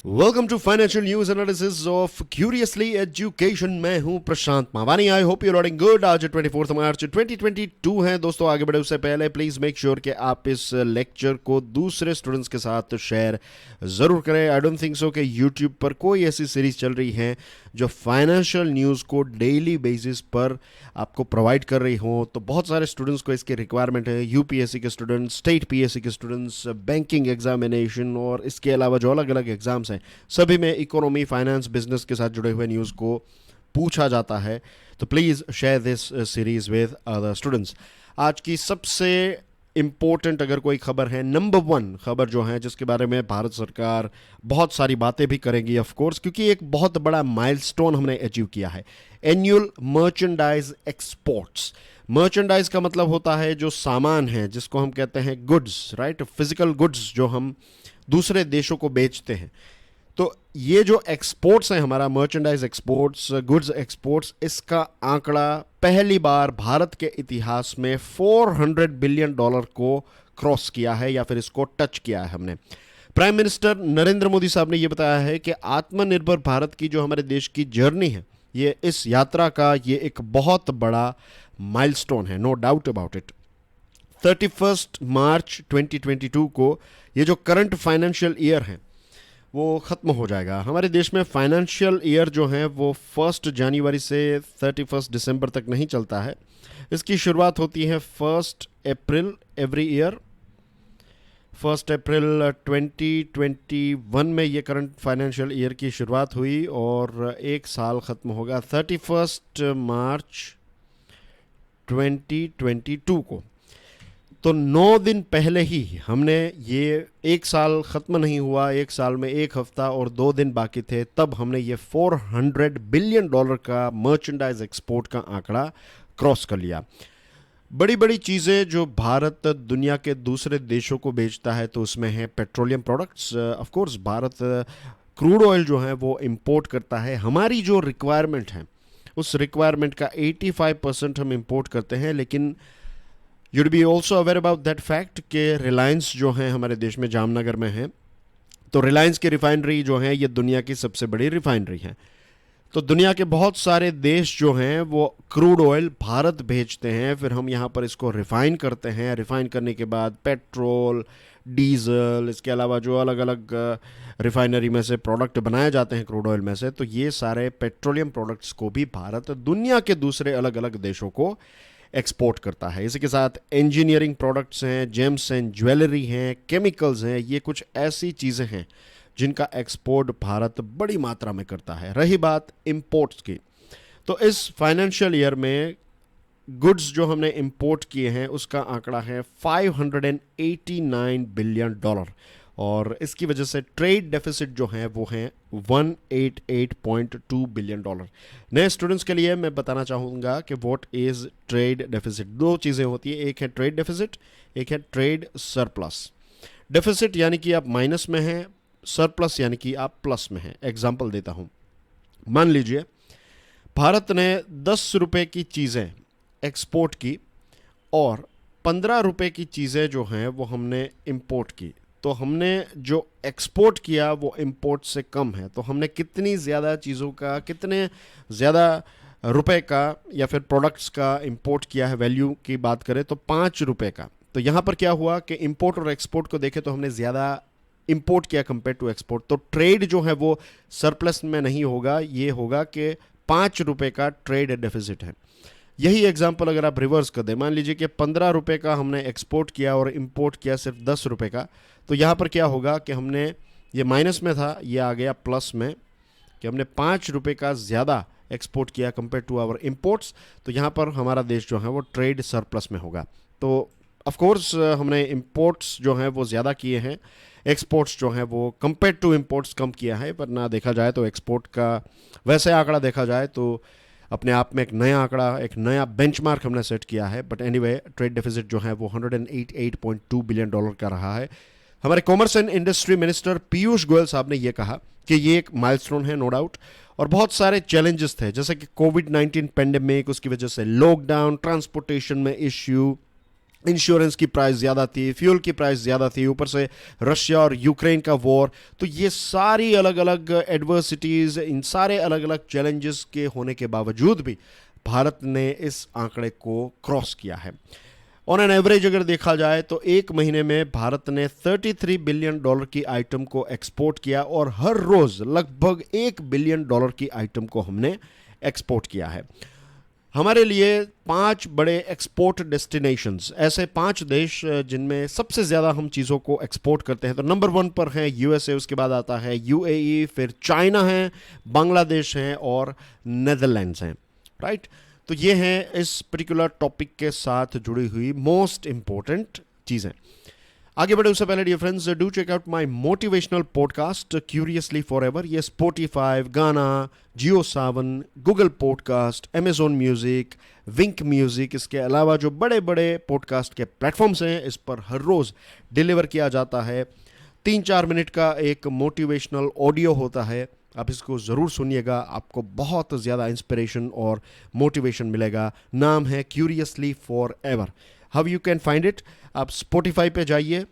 Welcome to financial news analysis of curiously education. मैं हूं Prashant Mawani. I hope you loading good. आज 24 मार्च 2022 है। दोस्तों आगे बढ़े उससे पहले प्लीज मेक श्योर कि आप इस लेक्चर को दूसरे स्टूडेंट्स के साथ शेयर जरूर करें। आई डोंट थिंक सो कि यूट्यूब पर कोई ऐसी सीरीज चल रही है जो फाइनेंशियल न्यूज़ को डेली बेसिस पर आपको प्रोवाइड कर रही हो। तो बहुत सारे स्टूडेंट्स को इसकी रिक्वायरमेंट है। यूपीएससी के स्टूडेंट्स, स्टेट पीएससी के स्टूडेंट्स, बैंकिंग एग्जामिनेशन और इसके अलावा जो अलग अलग एग्जाम्स हैं सभी में इकोनॉमी, फाइनेंस, बिजनेस के साथ जुड़े हुए न्यूज़ को पूछा जाता है। तो please share this series with other students. आज की सबसे इम्पोर्टेंट अगर कोई खबर है, नंबर वन खबर जो है जिसके बारे में भारत सरकार बहुत सारी बातें भी करेगी ऑफ कोर्स, क्योंकि एक बहुत बड़ा माइलस्टोन हमने अचीव किया है। Annual merchandise exports. मर्चेंडाइज का मतलब होता है जो सामान है, जिसको हम कहते हैं गुड्स, राइट, फिजिकल गुड्स जो हम दूसरे देशों को बेचते हैं। तो ये जो एक्सपोर्ट्स है, हमारा मर्चेंडाइज एक्सपोर्ट्स, गुड्स एक्सपोर्ट्स, इसका आंकड़ा पहली बार भारत के इतिहास में $400 बिलियन को क्रॉस किया है या फिर इसको टच किया है हमने। प्राइम मिनिस्टर नरेंद्र मोदी साहब ने यह बताया है कि आत्मनिर्भर भारत की जो हमारे देश की जर्नी है, ये इस यात्रा का ये एक बहुत बड़ा माइलस्टोन है, नो डाउट अबाउट इट। 31 मार्च 2022 को ये जो करंट फाइनेंशियल ईयर है वो ख़त्म हो जाएगा। हमारे देश में फाइनेंशियल ईयर जो है वो 1 जनवरी से 31 दिसंबर तक नहीं चलता है। इसकी शुरुआत होती है 1 अप्रैल एवरी ईयर। 1 अप्रैल 2021 में ये करंट फाइनेंशियल ईयर की शुरुआत हुई और एक साल ख़त्म होगा 31 मार्च 2022 को। तो 9 दिन पहले ही हमने ये, एक साल ख़त्म नहीं हुआ, एक साल में एक हफ्ता और 2 दिन बाकी थे, तब हमने ये $400 बिलियन का मर्चेंडाइज एक्सपोर्ट का आंकड़ा क्रॉस कर लिया। बड़ी बड़ी चीज़ें जो भारत दुनिया के दूसरे देशों को बेचता है तो उसमें है petroleum products. Of course Bharat crude oil जो है वो इंपोर्ट करता है। हमारी जो रिक्वायरमेंट है उस रिक्वायरमेंट का 85% हम इंपोर्ट करते हैं। लेकिन you'd be also aware about that fact कि रिलायंस जो है हमारे देश में जामनगर में है, तो रिलायंस की रिफाइनरी जो है ये दुनिया की सबसे बड़ी रिफाइनरी है। तो दुनिया के बहुत सारे देश जो हैं वो क्रूड ऑयल भारत भेजते हैं, फिर हम यहाँ पर इसको रिफ़ाइन करते हैं। रिफ़ाइन करने के बाद पेट्रोल, डीजल, इसके अलावा जो अलग अलग रिफाइनरी में से प्रोडक्ट बनाए जाते हैं क्रूड ऑयल में से, तो ये सारे पेट्रोलियम प्रोडक्ट्स को भी भारत दुनिया के दूसरे अलग अलग देशों को एक्सपोर्ट करता है। इसी के साथ इंजीनियरिंग प्रोडक्ट्स हैं, जेम्स एंड ज्वेलरी हैं, केमिकल्स हैं, ये कुछ ऐसी चीज़ें हैं जिनका एक्सपोर्ट भारत बड़ी मात्रा में करता है। रही बात इंपोर्ट्स की, तो इस फाइनेंशियल ईयर में गुड्स जो हमने इंपोर्ट किए हैं उसका आंकड़ा है $589 बिलियन और इसकी वजह से ट्रेड डेफिसिट जो है वो है $188.2 बिलियन। नए स्टूडेंट्स के लिए मैं बताना चाहूँगा कि व्हाट इज़ ट्रेड डेफिसिट। दो चीज़ें होती है, एक है ट्रेड डेफिसिट, एक है ट्रेड सरप्लस। डेफिसिट यानी कि आप माइनस में हैं, सरप्लस यानी कि आप प्लस में हैं। एग्जाम्पल देता हूँ, मान लीजिए भारत ने 10 रुपये की चीज़ें एक्सपोर्ट की और 15 रुपये की चीज़ें जो हैं वो हमने इंपोर्ट की। तो हमने जो एक्सपोर्ट किया वो इंपोर्ट से कम है। तो हमने कितनी ज़्यादा चीज़ों का, कितने ज़्यादा रुपए का या फिर प्रोडक्ट्स का इंपोर्ट किया है, वैल्यू की बात करें तो 5 रुपये का। तो यहाँ पर क्या हुआ कि इंपोर्ट और एक्सपोर्ट को देखें तो हमने ज़्यादा इंपोर्ट किया कंपेयर टू एक्सपोर्ट। तो ट्रेड जो है वो सरप्लस में नहीं होगा, ये होगा कि 5 रुपये का ट्रेड डेफिसिट है। यही एग्जाम्पल अगर आप रिवर्स कर दें, मान लीजिए कि 15 रुपये का हमने एक्सपोर्ट किया और इंपोर्ट किया सिर्फ 10 रुपये का, तो यहाँ पर क्या होगा कि हमने, ये माइनस में था, ये आ गया प्लस में, कि हमने 5 रुपये का ज़्यादा एक्सपोर्ट किया कंपेयर टू आवर इंपोर्ट्स। तो यहाँ पर हमारा देश जो है वो ट्रेड सरप्लस में होगा। तो ऑफ कोर्स हमने इंपोर्ट्स जो हैं वो ज़्यादा किए हैं, एक्सपोर्ट्स जो हैं वो कंपेयर टू इंपोर्ट्स कम किया है। पर ना देखा जाए तो एक्सपोर्ट का वैसे आंकड़ा देखा जाए तो अपने आप में एक नया आंकड़ा, एक नया बेंचमार्क हमने सेट किया है। बट एनीवे ट्रेड डेफिसिट जो है वो $188.2 बिलियन का रहा है। हमारे commerce and industry minister Piyush Goyal साहब ने यह कहा कि ये एक माइलस्टोन है, नो डाउट। और बहुत सारे चैलेंजेस थे, जैसे कि कोविड-19 पेंडेमिक, उसकी वजह से लॉकडाउन, ट्रांसपोर्टेशन में इश्यू, इंश्योरेंस की प्राइस ज़्यादा थी, फ्यूल की प्राइस ज़्यादा थी, ऊपर से रशिया और यूक्रेन का वॉर। तो ये सारी अलग अलग एडवर्सिटीज़, इन सारे अलग अलग चैलेंजेस के होने के बावजूद भी भारत ने इस आंकड़े को क्रॉस किया है। ऑन एन एवरेज अगर देखा जाए तो एक महीने में भारत ने $33 बिलियन की आइटम को एक्सपोर्ट किया और हर रोज़ लगभग $1 बिलियन की आइटम को हमने एक्सपोर्ट किया है। हमारे लिए 5 बड़े एक्सपोर्ट डेस्टिनेशंस, ऐसे 5 देश जिनमें सबसे ज़्यादा हम चीज़ों को एक्सपोर्ट करते हैं, तो नंबर 1 पर है यूएसए, उसके बाद आता है यूएई, फिर चाइना है, बांग्लादेश है और नेदरलैंड्स हैं, राइट। तो ये हैं इस पर्टिकुलर टॉपिक के साथ जुड़ी हुई मोस्ट इंपॉर्टेंट चीज़ें। आगे बढ़े उससे पहले dear friends, do check out my motivational podcast curiously forever. ये Spotify, Gaana, Jio Saavn, Google podcast, Amazon music, Wink music, इसके अलावा जो बड़े बड़े पॉडकास्ट के प्लेटफॉर्म्स हैं, इस पर हर रोज़ डिलीवर किया जाता है। 3-4 मिनट का एक मोटिवेशनल ऑडियो होता है, आप इसको ज़रूर सुनिएगा, आपको बहुत ज़्यादा इंस्पिरेशन और मोटिवेशन मिलेगा। नाम है curiously for ever. How you can find it? आप स्पॉटिफाई पे जाइए,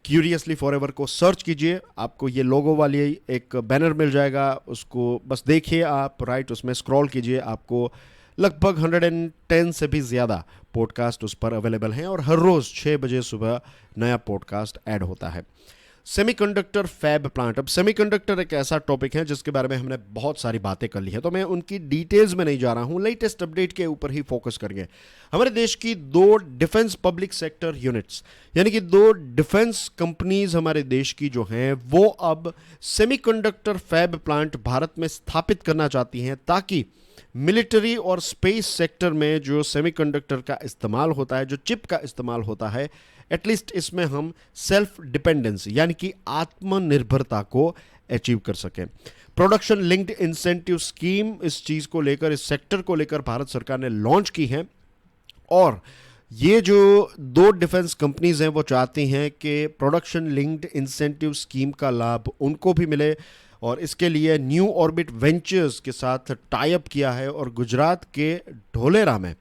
क्यूरियसली फॉर एवर को सर्च कीजिए, आपको ये लोगो वाली एक बैनर मिल जाएगा, उसको बस देखिए आप, राइट, उसमें स्क्रॉल कीजिए, आपको लगभग 110 से भी ज़्यादा पॉडकास्ट उस पर अवेलेबल हैं और हर रोज़ 6 बजे सुबह नया पॉडकास्ट ऐड होता है। Semiconductor fab plant. अब सेमीकंडक्टर एक ऐसा टॉपिक है जिसके बारे में हमने बहुत सारी बातें कर ली है, तो मैं उनकी डिटेल्स में नहीं जा रहा हूं, लेटेस्ट अपडेट के ऊपर ही फोकस करेंगे। हमारे देश की 2 डिफेंस पब्लिक सेक्टर यूनिट्स, यानी कि 2 डिफेंस कंपनीज हमारे देश की जो हैं, वो अब सेमीकंडक्टर फैब प्लांट भारत में स्थापित करना चाहती हैं, ताकि मिलिट्री और स्पेस सेक्टर में जो सेमीकंडक्टर का इस्तेमाल होता है, जो चिप का इस्तेमाल होता है, एटलीस्ट इसमें हम सेल्फ डिपेंडेंसी यानी कि आत्मनिर्भरता को अचीव कर सकें। प्रोडक्शन लिंक्ड इंसेंटिव स्कीम इस चीज़ को लेकर, इस सेक्टर को लेकर भारत सरकार ने लॉन्च की है और ये जो 2 डिफेंस कंपनीज हैं वो चाहती हैं कि प्रोडक्शन लिंक्ड इंसेंटिव स्कीम का लाभ उनको भी मिले और इसके लिए न्यू ऑर्बिट वेंचर्स के साथ टाई अप किया है और गुजरात के ढोलेरा में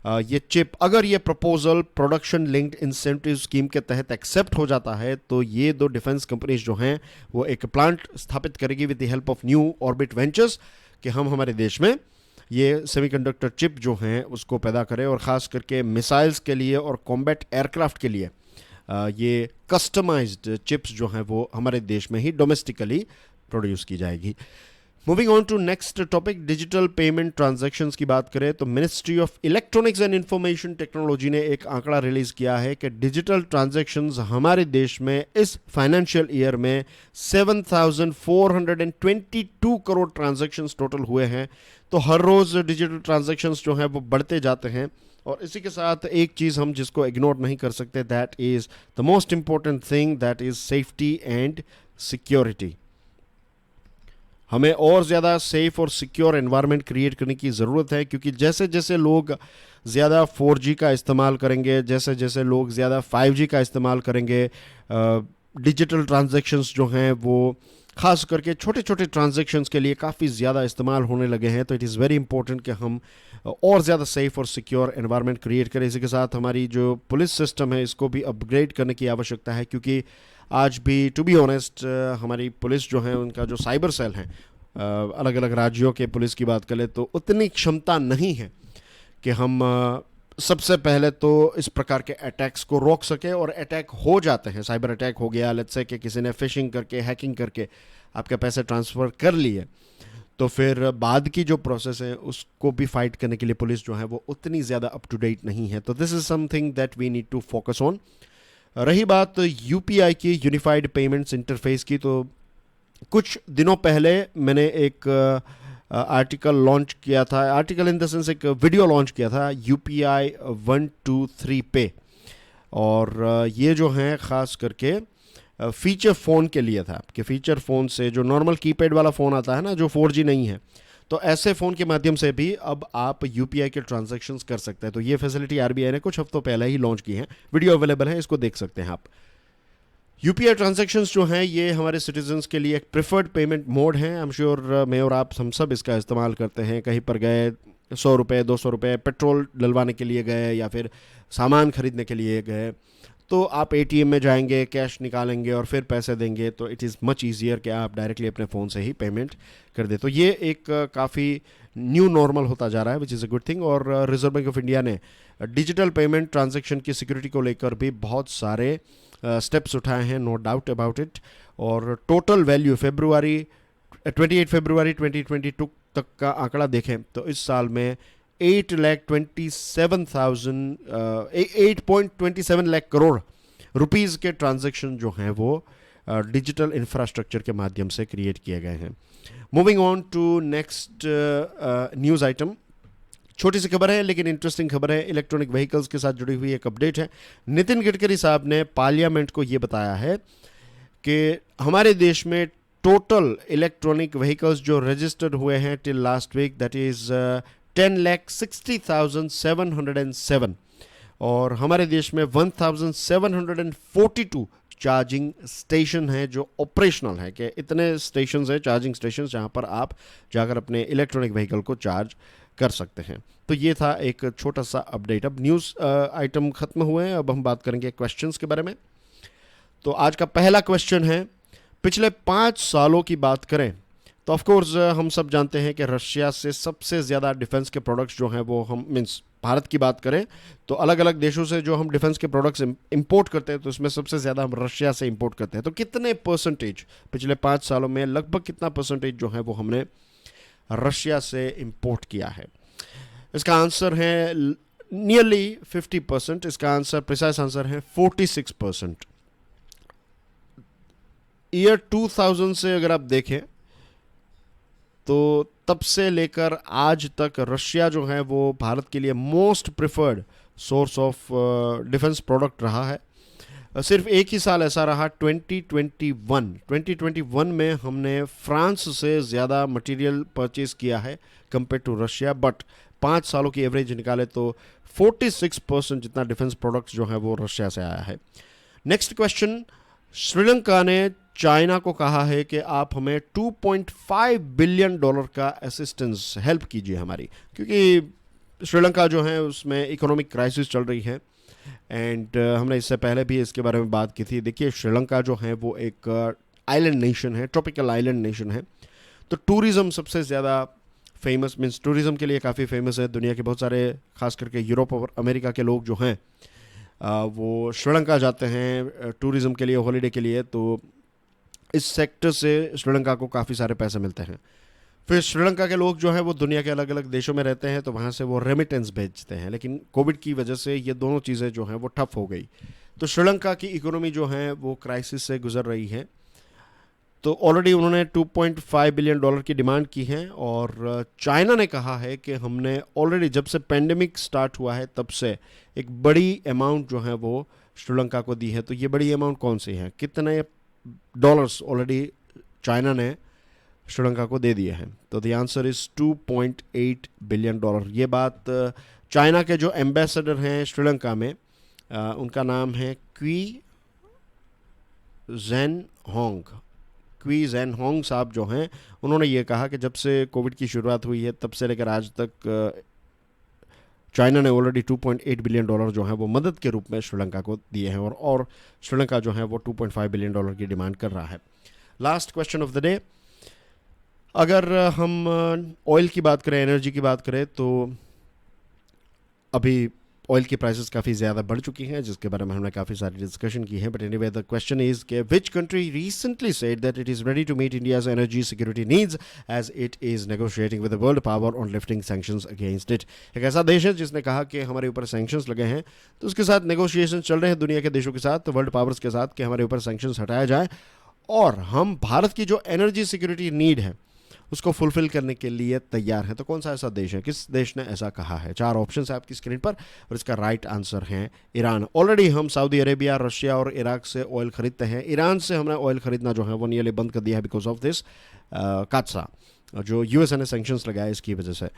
ये चिप, अगर ये proposal production linked incentive scheme के तहत एक्सेप्ट हो जाता है तो ये 2 डिफेंस कंपनीज जो हैं वो एक प्लांट स्थापित करेगी with the help of new orbit ventures कि हम हमारे देश में ये सेमीकंडक्टर चिप जो हैं उसको पैदा करें और ख़ास करके मिसाइल्स के लिए और कॉम्बैट एयरक्राफ्ट के लिए ये कस्टमाइज्ड चिप्स जो हैं वो हमारे देश में ही डोमेस्टिकली प्रोड्यूस की जाएगी। Moving on to next topic, digital payment transactions की बात करें तो ministry of electronics and information technology ने एक आंकड़ा रिलीज किया है कि डिजिटल ट्रांजैक्शंस हमारे देश में इस फाइनेंशियल ईयर में 7,422 करोड़ ट्रांजैक्शंस टोटल हुए हैं। तो हर रोज़ डिजिटल ट्रांजैक्शंस जो हैं वो बढ़ते जाते हैं और इसी के साथ एक चीज़ हम जिसको इग्नोर नहीं कर सकते, that is the most important thing, that is safety and security. हमें और ज़्यादा सेफ और सिक्योर एनवायरनमेंट क्रिएट करने की ज़रूरत है, क्योंकि जैसे जैसे लोग ज़्यादा 4G का इस्तेमाल करेंगे, जैसे जैसे लोग ज़्यादा 5G का इस्तेमाल करेंगे, डिजिटल ट्रांजैक्शंस जो हैं वो ख़ास करके छोटे छोटे ट्रांजैक्शंस के लिए काफ़ी ज़्यादा इस्तेमाल होने लगे हैं। तो इट इज़ वेरी इंपॉर्टेंट कि हम और ज़्यादा सेफ और सिक्योर एनवायरनमेंट क्रिएट करें। इसी के साथ हमारी जो पुलिस सिस्टम है इसको भी अपग्रेड करने की आवश्यकता है, क्योंकि आज भी टू बी ऑनेस्ट हमारी पुलिस जो है उनका जो साइबर सेल है, अलग अलग राज्यों के पुलिस की बात करें तो उतनी क्षमता नहीं है कि हम सबसे पहले तो इस प्रकार के अटैक्स को रोक सके। और अटैक हो जाते हैं, साइबर अटैक हो गया, लेट्स से कि किसी ने फिशिंग करके, हैकिंग करके आपके पैसे ट्रांसफ़र कर लिए, तो फिर बाद की जो प्रोसेस है उसको भी फाइट करने के लिए पुलिस जो है वो उतनी ज़्यादा अप टू डेट नहीं है। तो this is something that we need to focus on. रही बात यूपीआई की, यूनिफाइड पेमेंट्स इंटरफेस की, तो कुछ दिनों पहले मैंने एक आर्टिकल लॉन्च किया था, आर्टिकल इन द सेंस एक वीडियो लॉन्च किया था UPI 123 पे, और ये जो है ख़ास करके फीचर फ़ोन के लिए था कि फ़ीचर फ़ोन से जो नॉर्मल कीपैड वाला फ़ोन आता है ना, जो 4G नहीं है, तो ऐसे फ़ोन के माध्यम से भी अब आप UPI के ट्रांजैक्शंस कर सकते हैं। तो ये फैसिलिटी RBI ने कुछ हफ्तों पहले ही लॉन्च की है, वीडियो अवेलेबल है, इसको देख सकते हैं आप। UPI ट्रांजैक्शंस जो हैं ये हमारे सिटीजन्स के लिए एक प्रेफर्ड पेमेंट मोड हैं। आई एम श्योर मैं और आप हम सब इसका इस्तेमाल करते हैं, कहीं पर गए 100 रुपये 200 रुपये पेट्रोल डलवाने के लिए गए या फिर सामान खरीदने के लिए गए, तो आप एटीएम में जाएंगे, कैश निकालेंगे और फिर पैसे देंगे, तो इट इज़ मच ईजियर कि आप डायरेक्टली अपने फ़ोन से ही पेमेंट कर दे। तो ये एक काफ़ी न्यू नॉर्मल होता जा रहा है, which is a good thing. और रिजर्व बैंक ऑफ इंडिया ने डिजिटल पेमेंट ट्रांजैक्शन की सिक्योरिटी को लेकर भी बहुत सारे स्टेप्स उठाए हैं, नो डाउट अबाउट इट। और टोटल वैल्यू 28 फरवरी 2022 तक का आंकड़ा देखें तो इस साल में 8.27 लाख करोड़ रुपीस के ट्रांजैक्शन जो हैं वो डिजिटल इंफ्रास्ट्रक्चर के माध्यम से क्रिएट किए गए हैं। Moving on to next news item, छोटी सी खबर है लेकिन इंटरेस्टिंग खबर है, इलेक्ट्रॉनिक व्हीकल्स के साथ जुड़ी हुई एक अपडेट है। नितिन गडकरी साहब ने पार्लियामेंट को ये बताया है कि हमारे देश में टोटल इलेक्ट्रॉनिक व्हीकल्स जो रजिस्टर्ड हुए हैं till last week, that is 10,60,707, और हमारे देश में 1,742 चार्जिंग स्टेशन है जो ऑपरेशनल है, कि इतने स्टेशन है, चार्जिंग स्टेशन, जहां पर आप जाकर अपने इलेक्ट्रॉनिक व्हीकल को चार्ज कर सकते हैं। तो ये था एक छोटा सा अपडेट। अब न्यूज़ आइटम खत्म हुए हैं, अब हम बात करेंगे क्वेश्चंस के बारे में। तो आज का पहला क्वेश्चन है, पिछले 5 सालों की बात करें तो ऑफ कोर्स हम सब जानते हैं कि रशिया से सबसे ज़्यादा डिफेंस के प्रोडक्ट्स जो हैं वो हम मींस भारत की बात करें तो अलग अलग देशों से जो हम डिफेंस के प्रोडक्ट्स इंपोर्ट करते हैं तो इसमें सबसे ज़्यादा हम रशिया से इंपोर्ट करते हैं। तो कितने परसेंटेज पिछले 5 सालों में, लगभग कितना परसेंटेज जो है वो हमने रशिया से इंपोर्ट किया है? इसका आंसर है नियरली 50%। इसका आंसर, प्रिसाइज आंसर है 46%। ईयर 2000 से अगर आप देखें तो तब से लेकर आज तक रशिया जो है वो भारत के लिए most preferred source of defence product रहा है। सिर्फ एक ही साल ऐसा रहा, 2021 में हमने फ्रांस से ज़्यादा मटेरियल परचेज किया है कंपेयर टू रशिया, बट 5 सालों की एवरेज निकाले तो 46% जितना डिफेंस प्रोडक्ट्स जो है वो रशिया से आया है। नेक्स्ट क्वेश्चन, श्रीलंका ने चाइना को कहा है कि आप हमें $2.5 बिलियन का असिस्टेंस हेल्प कीजिए हमारी, क्योंकि श्रीलंका जो है उसमें इकोनॉमिक क्राइसिस चल रही है। एंड हमने इससे पहले भी इसके बारे में बात की थी। देखिए, श्रीलंका जो है वो एक आइलैंड नेशन है, ट्रॉपिकल आइलैंड नेशन है, तो टूरिज़्म सबसे ज़्यादा फेमस, मीन्स टूरिज़्म के लिए काफ़ी फेमस है। दुनिया के बहुत सारे, खास करके यूरोप और अमेरिका के लोग जो हैं वो श्रीलंका जाते हैं टूरिज़्म के लिए, हॉलीडे के लिए। तो इस सेक्टर से श्रीलंका को काफ़ी सारे पैसे मिलते हैं। फिर श्रीलंका के लोग जो हैं वो दुनिया के अलग अलग देशों में रहते हैं, तो वहाँ से वो रेमिटेंस भेजते हैं, लेकिन कोविड की वजह से ये दोनों चीज़ें जो हैं वो ठप हो गई। तो श्रीलंका की इकोनॉमी जो है वो क्राइसिस से गुजर रही है। तो ऑलरेडी उन्होंने $2.5 बिलियन की डिमांड की है, और चाइना ने कहा है कि हमने ऑलरेडी जब से पेंडेमिक स्टार्ट हुआ है तब से एक बड़ी अमाउंट जो है वो श्रीलंका को दी है। तो ये बड़ी अमाउंट कौन सी है, कितने डॉलर्स ऑलरेडी चाइना ने श्रीलंका को दे दिए हैं? तो द आंसर इज $2.8 बिलियन। ये बात चाइना के जो एम्बेसडर हैं श्रीलंका में, उनका नाम है क्वी जैन होंग साहब जो हैं, उन्होंने ये कहा कि जब से कोविड की शुरुआत हुई है तब से लेकर आज तक चाइना ने ऑलरेडी $2.8 बिलियन जो है वो मदद के रूप में श्रीलंका को दिए हैं, और श्रीलंका जो है वो $2.5 बिलियन की डिमांड कर रहा है। Last question of the day, अगर हम ऑयल की बात करें, एनर्जी की बात करें, तो अभी ऑयल की प्राइसेस काफ़ी ज़्यादा बढ़ चुकी हैं, जिसके बारे में हमने काफ़ी सारी डिस्कशन की है। But anyway the question is कि which country recently said that it is ready to meet India's energy security needs as it is negotiating with the world power on lifting sanctions against it. एक ऐसा देश है जिसने कहा कि हमारे ऊपर सैंक्शंस लगे हैं, तो उसके साथ नेगोशिएशन चल रहे हैं दुनिया के देशों के साथ, तो वर्ल्ड पावर्स के साथ, कि हमारे ऊपर सैंक्शंस हटाया जाए और हम भारत की जो एनर्जी सिक्योरिटी नीड है उसको फुलफिल करने के लिए तैयार है। तो कौन सा ऐसा देश है, किस देश ने ऐसा कहा है? 4 ऑप्शन है आपकी स्क्रीन पर, और इसका राइट आंसर है ईरान। ऑलरेडी हम सऊदी अरेबिया, रशिया और इराक से ऑयल खरीदते हैं। ईरान से हमने ऑयल खरीदना जो है वो नियरली बंद कर दिया है बिकॉज ऑफ दिस कादसा, जो यूएसए ने सैंक्शंस लगाए इसकी वजह से।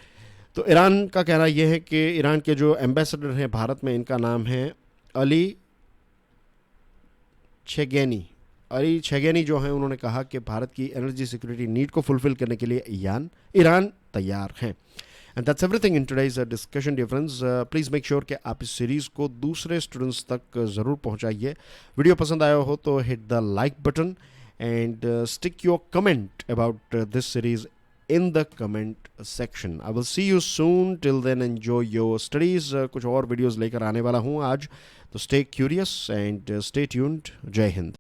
तो ईरान का कहना यह है कि ईरान के जो एम्बेसडर हैं भारत में, इनका नाम है अली छेगेनी जो है, उन्होंने कहा कि भारत की एनर्जी सिक्योरिटी नीड को फुलफिल करने के लिए ईरान तैयार हैं। And that's everything in today's discussion dear friends. Please make sure कि आप इस सीरीज़ को दूसरे स्टूडेंट्स तक ज़रूर पहुंचाइए. वीडियो पसंद आया हो तो hit the like button and stick your comment about this series in the comment section. I will see you soon. Till then, enjoy your studies. कुछ और वीडियोस लेकर आने वाला हूँ आज, तो stay curious and stay tuned. जय हिंद.